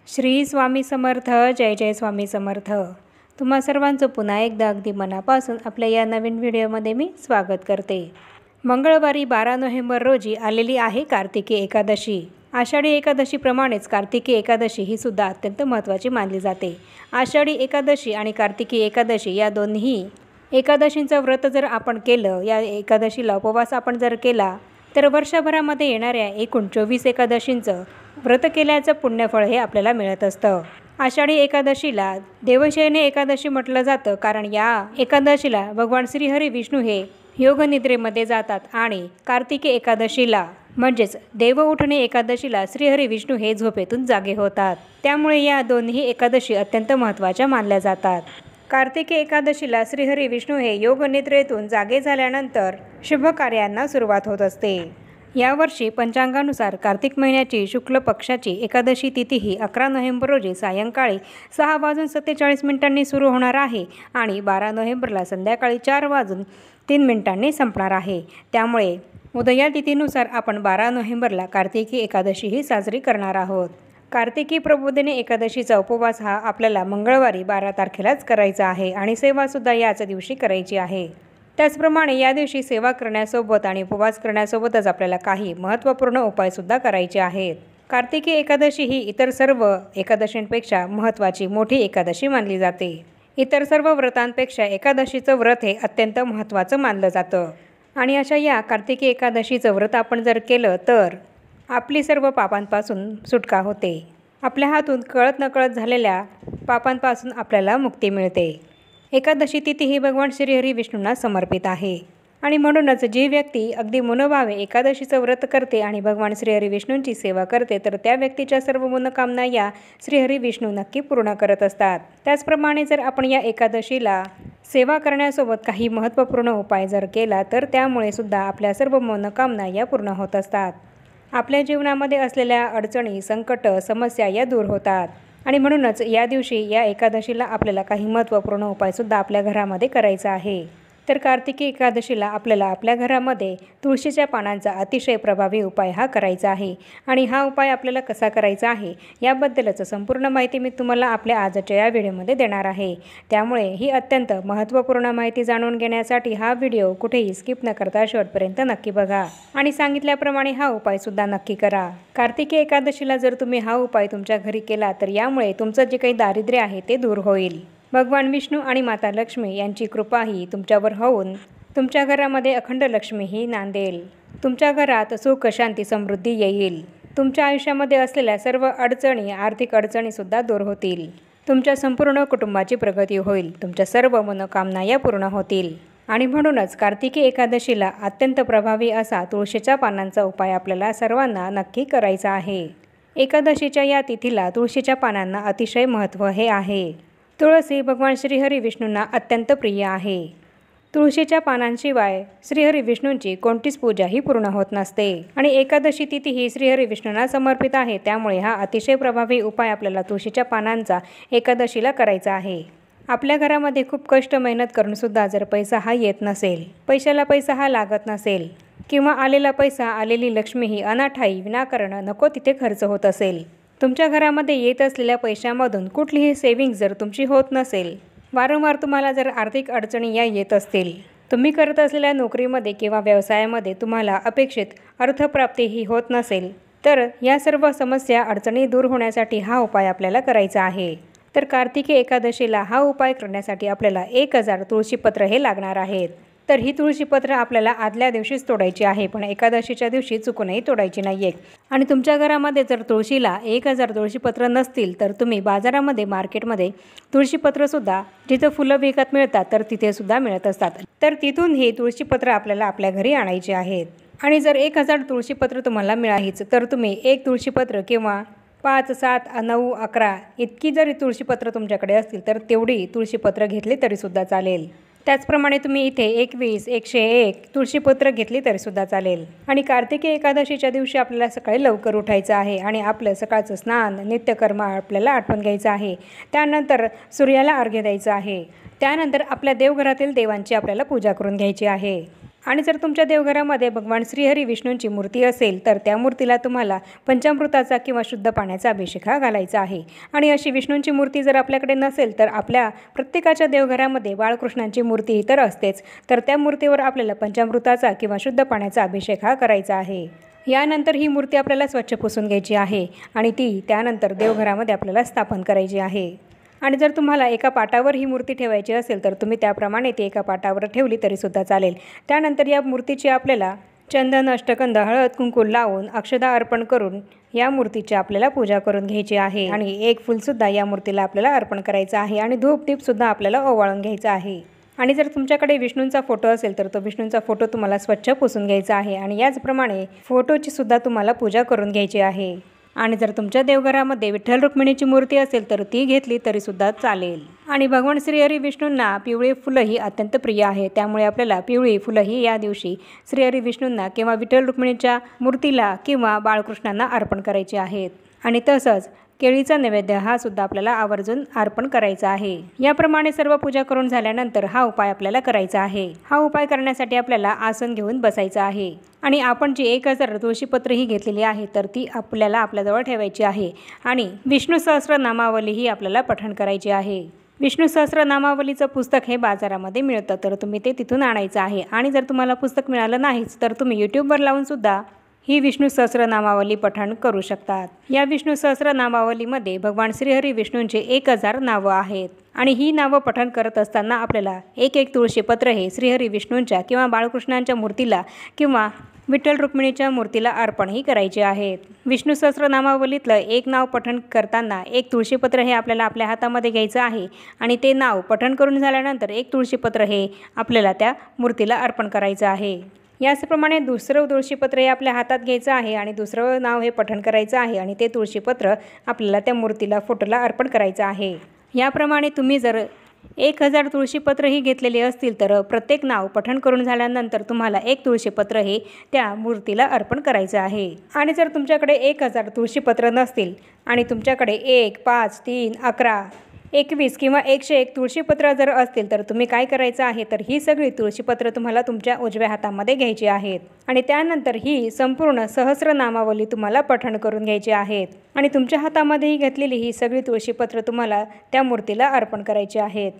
श्री स्वामी समर्थ. जय जय स्वामी समर्थ. तुम्हा सर्वांचं पुन्हा एकदा अगदी मनापासून आपल्या या नवीन व्हिडिओमध्ये मी स्वागत करते. मंगळवारी 12 नोव्हेंबर रोजी आलेली आहे कार्तिकी एकादशी. आषाढी एकादशीप्रमाणेच कार्तिकी एकादशी ही सुद्धा अत्यंत महत्त्वाची मानली जाते. आषाढी एकादशी आणि कार्तिकी एकादशी या दोन्ही एकादशींचं व्रत जर आपण केलं, या एकादशीला उपवास आपण जर केला, तर वर्षभरामध्ये येणाऱ्या एकूण 24 एकादशींचं व्रत केल्याचं पुण्यफळ हे आपल्याला मिळत असतं. आषाढी एकादशीला देवशयनी एकादशी म्हटलं जातं, कारण या एकादशीला भगवान श्रीहरी विष्णू हे योगनिद्रेमध्ये जातात आणि कार्तिकी एकादशीला म्हणजेच देव उठणे एकादशीला श्रीहरी विष्णू हे झोपेतून जागे होतात. त्यामुळे या दोन्ही एकादशी अत्यंत महत्त्वाच्या मानल्या जातात. कार्तिकी एकादशीला श्रीहरी विष्णू हे योगनिद्रेतून जागे झाल्यानंतर शुभ कार्यांना सुरुवात होत असते. यावर्षी पंचांगानुसार कार्तिक महिन्याची शुक्ल पक्षाची एकादशी तिथी ही 11 नोव्हेंबर रोजी सायंकाळी 6:47 सुरू होणार आहे आणि 12 नोव्हेंबरला संध्याकाळी 4:03 संपणार आहे. त्यामुळे उदया तिथीनुसार आपण 12 नोव्हेंबरला कार्तिकी एकादशी ही साजरी करणार आहोत. कार्तिकी प्रबोधिनी एकादशीचा उपवास हा आपल्याला मंगळवारी 12 तारखेलाच करायचा आहे आणि सेवासुद्धा याच दिवशी करायची आहे. त्याचप्रमाणे या दिवशी सेवा करण्यासोबत आणि उपवास करण्यासोबतच आपल्याला काही महत्त्वपूर्ण उपायसुद्धा करायचे आहेत. कार्तिकी एकादशी ही इतर सर्व एकादशींपेक्षा महत्त्वाची मोठी एकादशी मानली जाते. इतर सर्व व्रतांपेक्षा एकादशीचं व्रत हे अत्यंत महत्त्वाचं मानलं जातं आणि अशा या कार्तिकी एकादशीचं व्रत आपण जर केलं तर आपली सर्व पापांपासून सुटका होते. आपल्या हातून कळत नकळत झालेल्या पापांपासून आपल्याला मुक्ती मिळते. एकादशी तिथी ही भगवान श्रीहरी विष्णूंना समर्पित आहे आणि म्हणूनच जी व्यक्ती अगदी मनोभावे एकादशीचं व्रत करते आणि भगवान श्रीहरी विष्णूंची सेवा करते, तर त्या व्यक्तीच्या सर्व मनोकामना या श्रीहरी विष्णू नक्की पूर्ण करत असतात. त्याचप्रमाणे जर आपण या एकादशीला सेवा करण्यासोबत काही महत्त्वपूर्ण उपाय जर केला, तर त्यामुळे सुद्धा आपल्या सर्व मनोकामना या पूर्ण होत असतात. आपल्या जीवनामध्ये असलेल्या अडचणी, संकट, समस्या या दूर होतात आणि म्हणूनच या दिवशी या एकादशीला आपल्याला काही महत्त्वपूर्ण उपायसुद्धा आपल्या घरामध्ये करायचा आहे. तर कार्तिकी एकादशीला आपल्याला आपल्या घरामध्ये तुळशीच्या पानांचा अतिशय प्रभावी उपाय हा करायचा आहे आणि हा उपाय आपल्याला कसा करायचा आहे याबद्दलच संपूर्ण माहिती मी तुम्हाला आपल्या आजच्या या व्हिडिओमध्ये देणार आहे. त्यामुळे ही अत्यंत महत्त्वपूर्ण माहिती जाणून घेण्यासाठी हा व्हिडिओ कुठेही स्किप न करता शेवटपर्यंत नक्की बघा आणि सांगितल्याप्रमाणे हा उपायसुद्धा नक्की करा. कार्तिकी एकादशीला जर तुम्ही हा उपाय तुमच्या घरी केला, तर यामुळे तुमचं जे काही दारिद्र्य आहे ते दूर होईल. भगवान विष्णू आणि माता लक्ष्मी यांची कृपाही तुमच्यावर होऊन तुमच्या घरामध्ये अखंड लक्ष्मीही नांदेल. तुमच्या घरात सुख, शांती, समृद्धी येईल. तुमच्या आयुष्यामध्ये असलेल्या सर्व अडचणी, आर्थिक अडचणीसुद्धा दूर होतील. तुमच्या संपूर्ण कुटुंबाची प्रगती होईल. तुमच्या सर्व मनोकामना या पूर्ण होतील आणि म्हणूनच कार्तिकी एकादशीला अत्यंत प्रभावी असा तुळशीच्या पानांचा उपाय आपल्याला सर्वांना नक्की करायचा आहे. एकादशीच्या या तिथीला तुळशीच्या पानांना अतिशय महत्त्व हे आहे. तुळस भगवान श्रीहरी विष्णूंना अत्यंत प्रिय आहे. तुळशीच्या पानांशिवाय श्रीहरी विष्णूंची कोणतीच पूजाही पूर्ण होत नसते आणि एकादशी तिथी ही श्रीहरी विष्णूंना समर्पित आहे. त्यामुळे हा अतिशय प्रभावी उपाय आपल्याला तुळशीच्या पानांचा एकादशीला करायचा आहे. आपल्या घरामध्ये खूप कष्ट मेहनत करूनसुद्धा जर पैसा हा येत नसेल, पैशाला पैसा हा लागत नसेल किंवा आलेला पैसा, आलेली लक्ष्मी ही अनाठाई विनाकारण नको तिथे खर्च होत असेल, तुमच्या घरामध्ये येत असलेल्या पैशामधून कुठलीही सेविंग जर तुमची होत नसेल, वारंवार तुम्हाला जर आर्थिक अडचणी या येत असतील, तुम्ही करत असलेल्या नोकरीमध्ये किंवा व्यवसायामध्ये तुम्हाला अपेक्षित अर्थप्राप्ती ही होत नसेल, तर या सर्व समस्या, अडचणी दूर होण्यासाठी हा उपाय आपल्याला करायचा आहे. तर कार्तिकी एकादशीला हा उपाय करण्यासाठी आपल्याला 1000 तुळशीपत्र हे लागणार आहेत. तर ही तुळशीपत्र आपल्याला आदल्या दिवशीच तोडायची आहे, पण एकादशीच्या दिवशी चुकूनही तोडायची नाही आहे. आणि तुमच्या घरामध्ये जर तुळशीला 1000 तुळशीपत्र नसतील, तर तुम्ही बाजारामध्ये, मार्केटमध्ये तुळशीपत्रसुद्धा जिथं फुलं विकत मिळतात तर तिथेसुद्धा मिळत असतात. तर तिथून ही तुळशीपत्र आपल्याला आपल्या घरी आणायची आहेत. आणि जर 1000 तुळशीपत्र तुम्हाला मिळालीच, तर तुम्ही 1 तुळशीपत्र किंवा 5, 7, 9, 11 इतकी जरी तुळशीपत्र तुमच्याकडे असतील, तर तेवढी तुळशीपत्र घेतली तरीसुद्धा चालेल. त्याचप्रमाणे तुम्ही इथे 21, 101 तुळशीपत्र घेतली तरीसुद्धा चालेल. आणि कार्तिकी एकादशीच्या दिवशी आपल्याला सकाळी लवकर उठायचं आहे आणि आपलं सकाळचं स्नान, नित्यकर्म आपल्याला आठवण घ्यायचं आहे. त्यानंतर सूर्याला अर्घ्य द्यायचं आहे. त्यानंतर आपल्या देवघरातील देवांची आपल्याला पूजा करून घ्यायची आहे. आणि जर तुमच्या देवघरामध्ये भगवान श्रीहरी विष्णूंची मूर्ती असेल तर त्या मूर्तीला तुम्हाला पंचामृताचा किंवा शुद्ध पाण्याचा अभिषेक हा घालायचा आहे। आणि अशी विष्णूंची मूर्ती जर आपल्याकडे नसेल तर आपल्या प्रत्येकाच्या देवघरामध्ये बाळकृष्णांची मूर्ती तर असतेच, तर त्या मूर्तीवर आपल्याला पंचामृताचा किंवा शुद्ध पाण्याचा अभिषेक हा करायचा आहे। यानंतर ही मूर्ती आपल्याला स्वच्छ पुसून घ्यायची आहे आणि ती त्यानंतर देवघरामध्ये आपल्याला स्थापन करायची आहे। आणि जर तुम्हाला एका पाटावर ही मूर्ती ठेवायची असेल तर तुम्ही त्याप्रमाणे ती एका पाटावर ठेवली तरीसुद्धा चालेल। त्यानंतर या मूर्तीची आपल्याला चंदन, अष्टगंध, हळद, कुंकू लावून अक्षदा अर्पण करून या मूर्तीची आपल्याला पूजा करून घ्यायची आहे। आणि एक फुलसुद्धा या मूर्तीला आपल्याला अर्पण करायचं आहे आणि धूप दीपसुद्धा आपल्याला ओवाळून घ्यायचा आहे। आणि जर तुमच्याकडे विष्णूंचा फोटो असेल तर तो विष्णूंचा फोटो तुम्हाला स्वच्छ पुसून घ्यायचा आहे आणि याचप्रमाणे फोटोची सुद्धा तुम्हाला पूजा करून घ्यायची आहे। आणि जर तुमच्या देवघरामध्ये विठ्ठल रुक्मिणीची मूर्ती असेल तर ती घेतली तरीसुद्धा चालेल। आणि भगवान श्रीहरी विष्णूंना पिवळी फुलं ही अत्यंत प्रिय आहे, त्यामुळे आपल्याला पिवळी फुलं ही या दिवशी श्रीहरी विष्णूंना किंवा विठ्ठल रुक्मिणीच्या मूर्तीला किंवा बाळकृष्णांना अर्पण करायचे आहेत। आणि तसंच केळीचा नैवेद्य हा सुद्धा आपल्याला आवर्जून अर्पण करायचा आहे। याप्रमाणे सर्व पूजा करून झाल्यानंतर हा उपाय आपल्याला करायचा आहे। हा उपाय करण्यासाठी आपल्याला आसन घेऊन बसायचं आहे आणि आपण जी 1000 तुळशीपत्र ही घेतलेली आहे तर ती आपल्याला आपल्याजवळ ठेवायची आहे आणि विष्णू सहस्रनामावली ही आपल्याला पठण करायची आहे। विष्णू सहस्रनामावलीचं पुस्तक हे बाजारामध्ये मिळतं, तर तुम्ही ते तिथून आणायचं आहे। आणि जर तुम्हाला पुस्तक मिळालं नाहीच तर तुम्ही यूट्यूबवर लावून सुद्धा ही विष्णू सहस्रनामावली पठण करू शकतात। या विष्णू सहस्रनामावलीमध्ये भगवान श्रीहरी विष्णूंचे 1000 नावं आहेत आणि ही नावं पठण करत असताना आपल्याला एक तुळशीपत्र हे श्रीहरी विष्णूंच्या किंवा बाळकृष्णांच्या मूर्तीला किंवा विठ्ठल रुक्मिणीच्या मूर्तीला अर्पणही करायचे आहेत। विष्णू सहस्रनामावलीतलं एक नाव पठण करताना एक तुळशीपत्र हे आपल्याला आपल्या हातामध्ये घ्यायचं आहे आणि ते नाव पठण करून झाल्यानंतर एक तुळशीपत्र हे आपल्याला त्या मूर्तीला अर्पण करायचं आहे। याचप्रमाणे दुसरं तुळशीपत्र हे आपल्या हातात घ्यायचं आहे आणि दुसरं नाव हे पठण करायचं आहे आणि ते तुळशीपत्र आपल्याला त्या मूर्तीला फोटोला अर्पण करायचं आहे। याप्रमाणे तुम्ही जर 1000 तुळशीपत्र ही घेतलेली असतील तर प्रत्येक नाव पठण करून झाल्यानंतर तुम्हाला एक तुळशीपत्र हे त्या मूर्तीला अर्पण करायचं आहे। आणि जर तुमच्याकडे 1000 तुळशीपत्र नसतील आणि तुमच्याकडे 1, 5, 3, 11, 21 किंवा 101 तुळशीपत्र जर असतील तर तुम्ही काय करायचं आहे तर ही सगळी तुळशीपत्र तुम्हाला तुमच्या उजव्या हातामध्ये घ्यायची आहेत आणि त्यानंतर ही संपूर्ण सहस्रनामावली तुम्हाला पठण करून घ्यायची आहेत आणि तुमच्या हातामध्ये ही घेतलेली ही सगळी तुळशीपत्र तुम्हाला त्या मूर्तीला अर्पण करायची आहेत।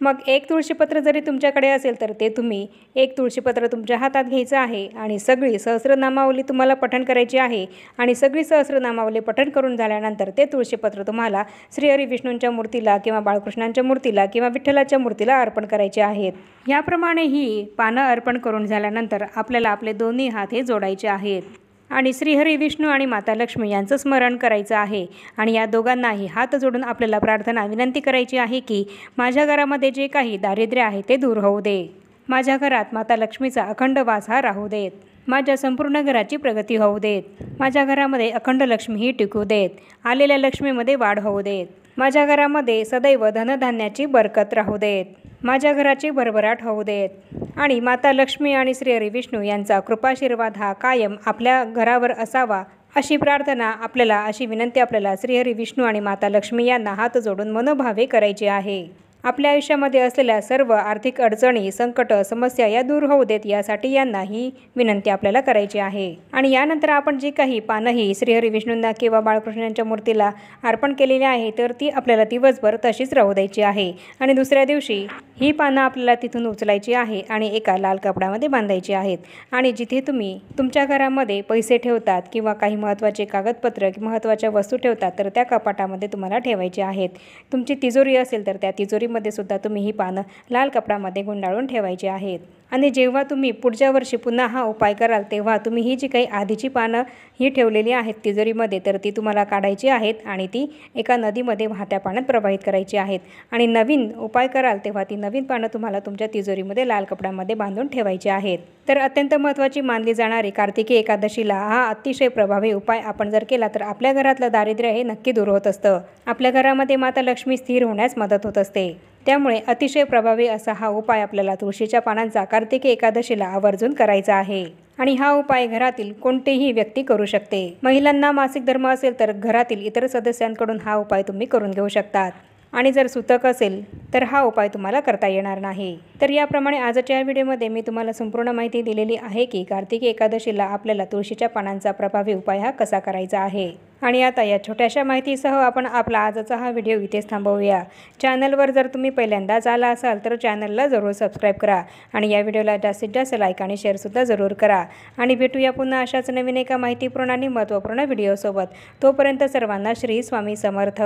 मग एक तुळशीपत्र जरी तुमच्याकडे असेल तर ते तुम्ही एक तुळशीपत्र तुमच्या हातात घ्यायचं आहे आणि सगळी सहस्रनामावली तुम्हाला पठण करायची आहे आणि सगळी सहस्रनामावली पठण करून झाल्यानंतर ते तुळशीपत्र तुम्हाला श्रीहरी विष्णूंच्या मूर्तीला किंवा बाळकृष्णांच्या मूर्तीला किंवा विठ्ठलाच्या मूर्तीला अर्पण करायचे आहेत। याप्रमाणे ही पानं अर्पण करून झाल्यानंतर आपल्याला आपले दोन्ही हात हे जोडायचे आहेत आणि श्रीहरी विष्णू आणि माता लक्ष्मी यांचं स्मरण करायचं आहे आणि या दोघांनाही हात जोडून आपल्याला प्रार्थना विनंती करायची आहे की माझ्या घरामध्ये जे काही दारिद्र्य आहे ते दूर होऊ दे, माझ्या घरात माता लक्ष्मीचा अखंड वास हा राहू देत, माझ्या संपूर्ण घराची प्रगती होऊ देत, माझ्या घरामध्ये अखंड लक्ष्मी ही टिकू देत, आलेल्या लक्ष्मीमध्ये वाढ होऊ देत, माझ्या घरामध्ये सदैव धनधान्याची बरकत राहू देत, माझ्या घराची भरभराट होऊ देत आणि माता लक्ष्मी आणि श्रीहरी विष्णू यांचा कृपाशीर्वाद हा कायम आपल्या घरावर असावा अशी प्रार्थना आपल्याला, अशी विनंती आपल्याला श्रीहरी विष्णू आणि माता लक्ष्मी यांना हात जोडून मनोभावे करायची आहे। आपल्या आयुष्यामध्ये असलेल्या सर्व आर्थिक अडचणी, संकट, समस्या या दूर होऊ देत यासाठी यांना ही विनंती आपल्याला करायची आहे। आणि यानंतर आपण जी काही पानं ही श्रीहरी विष्णूंना किंवा बाळकृष्णांच्या मूर्तीला अर्पण केलेली आहे तर ती आपल्याला दिवसभर तशीच राहू द्यायची आहे आणि दुसऱ्या दिवशी ही पानं आपल्याला तिथून उचलायची आहे आणि एका लाल कपड्यामध्ये बांधायची आहेत आणि जिथे तुम्ही तुमच्या घरामध्ये पैसे ठेवतात किंवा काही महत्त्वाचे कागदपत्र, महत्त्वाच्या वस्तू ठेवतात तर त्या कपाटामध्ये तुम्हाला ठेवायचे आहेत। तुमची तिजोरी असेल तर त्या तिजोरीमध्ये सुद्धा तुम्ही ही पानं लाल कपड्यामध्ये गुंडाळून ठेवायची आहेत आणि जेव्हा तुम्ही पुढच्या वर्षी पुन्हा हा उपाय कराल तेव्हा तुम्ही ही जी काही आधीची पानं ही ठेवलेली आहेत तिजोरीमध्ये तर ती तुम्हाला काढायची आहेत आणि ती एका नदीमध्ये वाहत्या पाण्यात प्रवाहित करायची आहेत आणि नवीन उपाय कराल तेव्हा ती नवीन पानं तुम्हाला तुमच्या तिजोरीमध्ये लाल कपड्यामध्ये बांधून ठेवायची आहेत। तर अत्यंत महत्त्वाची मानली जाणारी कार्तिकी एकादशीला हा अतिशय प्रभावी उपाय आपण जर केला तर आपल्या घरातलं दारिद्र्य हे नक्की दूर होत असतं, आपल्या घरामध्ये माता लक्ष्मी स्थिर होण्यास मदत होत असते। त्यामुळे अतिशय प्रभावी असा हा उपाय आपल्याला तुळशीच्या पानांचा कार्तिकी एकादशीला आवर्जून करायचा आहे आणि हा उपाय घरातील कोणतीही व्यक्ती करू शकते। महिलांना मासिक धर्म असेल तर घरातील इतर सदस्यांकडून हा उपाय तुम्ही करून घेऊ शकतात आणि जर सुतक असेल तर हा उपाय तुम्हाला करता येणार नाही। तर याप्रमाणे आजच्या व्हिडिओमध्ये मी तुम्हाला संपूर्ण माहिती दिलेली आहे की कार्तिकी एकादशीला आपल्याला तुळशीच्या पानांचा प्रभावी उपाय हा कसा करायचा आहे। आणि आता या छोट्याशा माहितीसह आपण आपला आजचा हा व्हिडिओ इथेच थांबवूया। चॅनलवर जर तुम्ही पहिल्यांदाच आला असाल तर चॅनलला जरूर सबस्क्राईब करा आणि या व्हिडिओला जास्तीत जास्त लाईक आणि शेअरसुद्धा जरूर करा। आणि भेटूया पुन्हा अशाच नवीन एका माहितीपूर्ण आणि महत्त्वपूर्ण व्हिडिओसोबत। तोपर्यंत सर्वांना श्री स्वामी समर्थ।